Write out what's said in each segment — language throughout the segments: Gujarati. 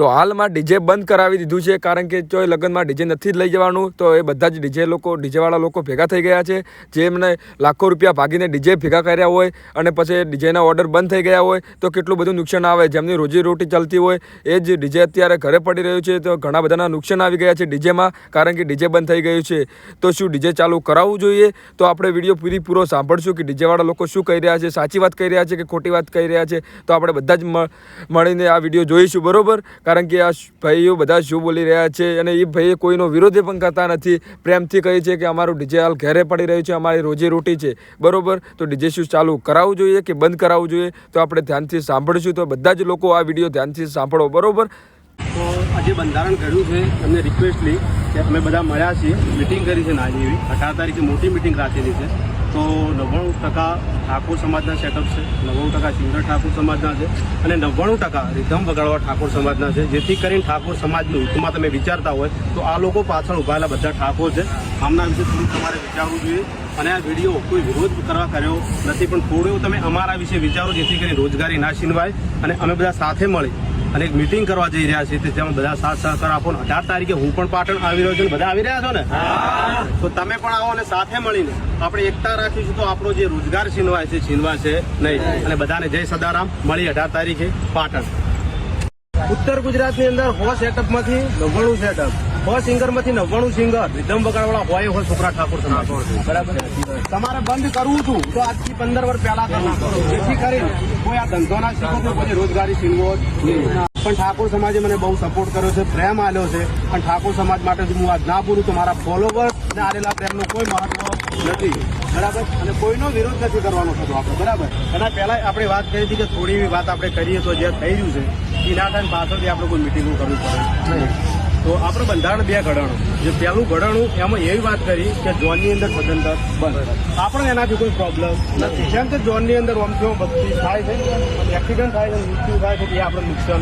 તો હાલમાં ડીજે બંધ કરાવી દીધું છે, કારણ કે જો લગ્નમાં ડીજે નથી લઈ જવાનું. તો એ બધા જ ડીજેવાળા લોકો ભેગા થઈ ગયા છે, જેમને લાખો રૂપિયા ભાગીને ડીજે ભેગા કર્યા હોય અને પછી ડીજેના ઓર્ડર બંધ થઈ ગયા હોય તો કેટલું બધું નુકસાન આવે. જેમની રોજીરોટી ચાલતી હોય એ જ ડીજે અત્યારે ઘરે પડી રહ્યું છે, તો ઘણા બધાના નુકસાન આવી ગયા છે ડીજેમાં, કારણ કે ડીજે બંધ થઈ ગયું છે. તો શું ડીજે ચાલુ કરાવવું જોઈએ? તો આપણે વિડીયો પૂરો સાંભળશું કે ડીજેવાળા લોકો શું કહી રહ્યા છે, સાચી વાત કહી રહ્યા છે કે ખોટી વાત કહી રહ્યા છે. તો આપણે બધા જ મળીને આ વિડીયો જોઈશું, બરોબર? કારણ કે આ ભાઈઓ બધા શું બોલી રહ્યા છે અને એ ભાઈએ કોઈનો વિરોધ પણ કરતા નથી, પ્રેમથી કહે છે કે અમારું ડીજે હાલ ઘરે પડી રહ્યું છે, અમારી રોજીરોટી છે, બરોબર? તો ડીજે શું ચાલુ કરાવવું જોઈએ કે બંધ કરાવવું જોઈએ? તો આપણે ધ્યાનથી સાંભળીશું. તો બધા જ લોકો આ વિડીયો ધ્યાનથી સાંભળો, બરોબર? તો આજે બંધારણ ઘડ્યું છે, અમને રિક્વેસ્ટલી કે અમે બધા મળ્યા છીએ, મિટિંગ કરી છે નાની એવી 18 તારીખે મોટી મિટિંગ રાખેલી છે. તો 99% ઠાકોર સમાજના સેટઅપ છે, 99% સિંગર ઠાકોર સમાજના છે અને 99% રીધમ વગાડવા ઠાકોર સમાજના છે. જેથી કરીને ઠાકોર સમાજનું હિતમાં તમે વિચારતા હોય તો આ લોકો પાછળ ઉભાયેલા બધા ઠાકોર છે. આમના વિશે થોડું તમારે વિચારવું જોઈએ. અને આ વિડીયો કોઈ વિરોધ કરવા કર્યો નથી, પણ થોડું તમે અમારા વિશે વિચારો, જેથી કરીને રોજગારી ના છીનવાય. અને અમે બધા સાથે મળી અને એક મિટિંગ કરવા જઈ રહ્યા છીએ, તેમાં બધા સાથ સહકાર આપો. 18 તારીખે હું પણ પાટણ આવી રહ્યો છું, બધા આવી રહ્યા છો ને? તો તમે પણ આવો અને સાથે મળીને આપણે એકતા રાખીશું તો આપણો જે રોજગાર છીનવાય છે નહીં. અને બધાને જય સદારામ. મળી 18 તારીખે પાટણ. ઉત્તર ગુજરાતની અંદર 100 સેટઅપમાંથી 99 સેટઅપ, 100 સિંગરમાંથી 99 સિંગર રીધમ વગાડવાળા હોય છોકરા ઠાકોર સમાજ, બરાબર? તમારે બંધ કરવું હતું તો આજથી 15 વર્ષ પહેલા કરવું, જેથી કરીને કોઈ આ ધંધો ના શીખો, કોઈ રોજગારી છીનવો નહીં. પણ ઠાકોર સમાજે મને બહુ સપોર્ટ કર્યો છે, પ્રેમ આલ્યો છે. અને ઠાકોર સમાજ માટે હું આજ ના બોલું તો મારા ફોલોવર્સ ને આલેલા પ્રેમનો કોઈ મહત્વ નથી, બરાબર? અને કોઈનો વિરોધ નથી કરવાનો થતો આપણે, બરાબર? એના પહેલા આપણે વાત કરી હતી કે થોડી એવી વાત આપણે કરીએ તો જે થઈ રહ્યું છે એના ટાઈમ પાછળથી આપણે કોઈ મિટિંગો કરવી પડે નહીં. તો આપણું બંધારણ 2 ઘડાણું, જે પહેલું ઘડાણું એમાં એવી વાત કરી કે ઝોનની અંદર સદંતર બંધ. આપણે એનાથી કોઈ પ્રોબ્લેમ નથી, કેમ કે ઝોનની અંદર ઓમથી બધી થાય છે, એક્સિડન્ટ થાય છે, મૃત્યુ થાય છે, એ આપણે નુકસાન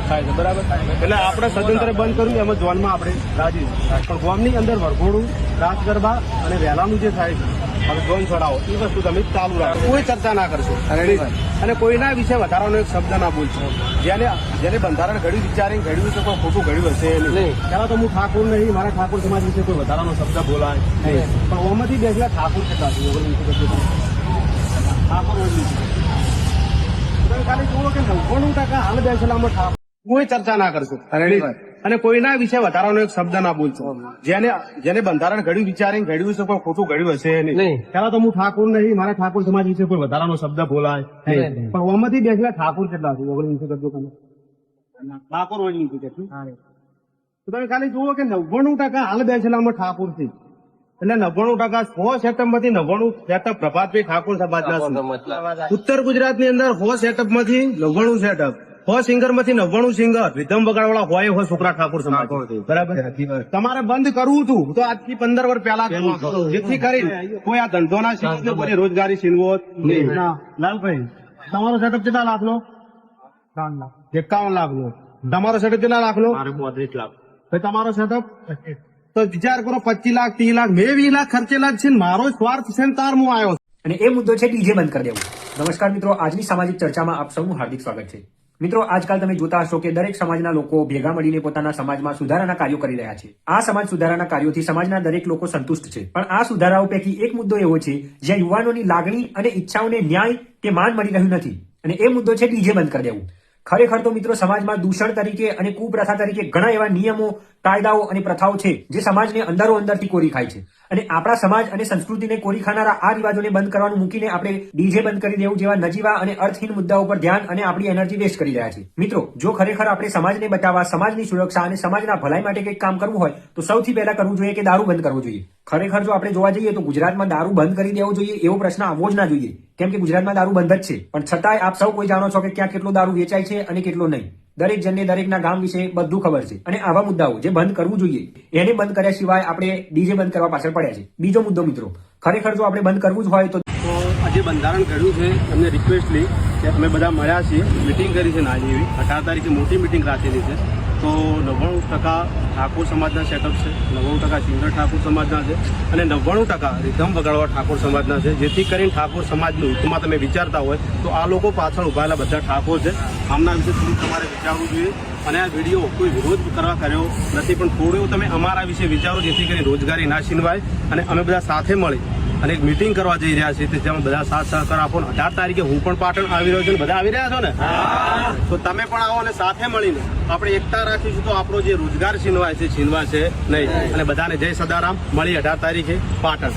થાય છે, બરાબર? એટલે આપણે સદંતર બંધ કર્યું, એમાં ઝોનમાં આપણે રાજી. પણ ગામની અંદર વરઘોડું, રાસ ગરબા અને વહેલાનું જે થાય છે હવે ઝોન છોડાવો, એ વસ્તુ તમે ચાલુ રાખો, કોઈ ચર્ચા ના કરશો અને કોઈના વિશે વધારાનો એક શબ્દ ના બોલશો. જેને બંધારણ ઘડ્યું વિચારીને ઘડ્યું છે, કોઈ ખોટું ઘડ્યું હશે નહીં. પહેલા તો હું ઠાકોર નહીં, મારા ઠાકોર સમાજ વિશે કોઈ વધારાનો શબ્દ બોલાય નહીં. પણ ઓમાંથી બેસેલા ઠાકોર કેટલા છે? ઠાકોર ખાલી જુઓ કે 99% હાલ બેસેલામાં ઠાકોર, કોઈ ચર્ચા ના કરશો અને કોઈના વિશે વધારાનો એક શબ્દ ના બોલશો. જેને બંધારણ ઘડ્યું વિચારીને ઘડ્યું છે, કોઈ ખોટું ઘડ્યું હશે નહીં. પહેલા તો હું ઠાકોર નહીં, મારા ઠાકોર સમાજ વિશે કોઈ વધારાનો શબ્દ બોલાય નહીં. પણ ઓમાંથી બેસેલા ઠાકોર કેટલા છે? 19 ઠાકોર 19 કેટલું? તો તમે ખાલી જુઓ કે 99% હાલ બેસેલામાં ઠાકોર છે. એટલે 99% 100 સેટઅપમાંથી 99 સેટઅપ પ્રભાતભાઈ ઠાકોર સમાજના છે. ઉત્તર ગુજરાતની અંદર 100 સેટઅપમાંથી 99 સેટઅપ, 100 સિંગરમાંથી 99 સિંગર રીધમ વગાડવાળા હોય છોકરા ઠાકોર સમાજ, બરાબર? તમારે બંધ કરવું હતું તો આજથી 15 વર્ષ પહેલા કરવું, જેથી કરીને કોઈ આ ધંધો ના શીખે, કોઈ રોજગારી છીનવો નહીં. લાલભાઈ, તમારો સેટઅપ કેટલા લાખનો? 51 લાખનો. તમારો સેટઅપ કેટલા લાખનો? 32 લાખ. તમારો સેટઅપ તો વિચાર કરો, 25 લાખ 30 લાખ, મેં 20 લાખ ખર્ચેલા છે. મારો સ્વાર્થ છે, તાર હું આવ્યો. અને એ મુદ્દો છે ડીજે બંધ કરી દેવું. નમસ્કાર મિત્રો, આજની સામાજિક ચર્ચામાં આપ સૌનું હાર્દિક સ્વાગત છે. મિત્રો, આજકાલ તમે જોતા હશો કે દરેક સમાજના લોકો ભેગા મળીને પોતાના સમાજમાં સુધારાના કાર્યો કરી રહ્યા છે. આ સમાજ સુધારાના કાર્યોથી સમાજના દરેક લોકો સંતુષ્ટ છે. પણ આ સુધારાઓ પૈકી એક મુદ્દો એવો છે જ્યાં યુવાનોની લાગણી અને ઈચ્છાઓને ન્યાય કે માન મળી રહ્યું નથી, અને એ મુદ્દો છે ડીજે બંધ કરી દેવું. ખરેખર તો મિત્રો, સમાજમાં દૂષણ તરીકે અને કુપ્રથા તરીકે ઘણા એવા નિયમો, કાયદાઓ અને પ્રથાઓ છે જે સમાજને અંદરો અંદરથી કોરી ખાય છે. અને આપણા સમાજ અને સંસ્કૃતિને કોરી ખાનારા આ રિવાજોને બંધ કરવાનું મૂકીને આપણે ડીજે બંધ કરી દેવું જેવા નજીવા અને અર્થહીન મુદ્દાઓ પર ધ્યાન અને આપણી એનર્જી વેસ્ટ કરી રહ્યા છે. મિત્રો, જો ખરેખર આપણે સમાજને બચાવવા, સમાજની સુરક્ષા અને સમાજના ભલાઈ માટે કંઈક કામ કરવું હોય તો સૌથી પહેલા કરવું જોઈએ કે દારૂ બંધ કરવો જોઈએ. ખરેખર જો આપણે જોવા જઈએ તો ગુજરાતમાં દારૂ બંધ કરી દેવો જોઈએ એવો પ્રશ્ન આવવો જ ના જોઈએ, કેમ કે ગુજરાતમાં દારૂ બંધ જ છે. પણ છતાંય આપ સૌ કોઈ જાણો છો કે ક્યાં કેટલો દારૂ વેચાય છે અને કેટલો નહીં. દરેક જણને દરેકના ગામ વિશે બધું ખબર છે. અને આવા મુદ્દાઓ જે બંધ કરવું જોઈએ એને બંધ કર્યા સિવાય આપણે ડીજે બંધ કરવા પાછળ પડ્યા છે. બીજો મુદ્દો મિત્રો, ખરેખર જો આપણે બંધ કરવું જ હોય તો આજે બંધારણ ઘડ્યું છે, અમને રિક્વેસ્ટલી કે અમે બધા મળ્યા છીએ, મિટિંગ કરી છે નાની એવી 18 તારીખે મોટી મિટિંગ રાખેલી છે. તો 99% ઠાકોર સમાજના સેટઅપ છે, 99% સિંગર ઠાકોર સમાજના છે અને 99% રીધમ વગાડવા ઠાકોર સમાજના છે. જેથી કરીને ઠાકોર સમાજનું હિતમાં તમે વિચારતા હોય તો આ લોકો પાછળ ઉભાયેલા બધા ઠાકોર છે. આમના વિશે થોડું તમારે વિચારવું જોઈએ. અને આ વિડીયો કોઈ વિરોધ કરવા કર્યો નથી, પણ થોડું એવું તમે અમારા વિશે વિચારો જેથી કરીને રોજગારી ના છીનવાય. અને અમે બધા સાથે મળી અને એક મીટિંગ કરવા જઈ રહ્યા છીએ, જેમાં બધા સાથ સહકાર આપો. 18 તારીખે હું પણ પાટણ આવી રહ્યો છું, બધા આવી રહ્યા છો ને? તો તમે પણ આવો અને સાથે મળીને આપણે એકતા રાખીશું તો આપણો જે રોજગાર છીનવાય છે નહીં. અને બધાને જય સદારામ. મળી 18 તારીખે પાટણ.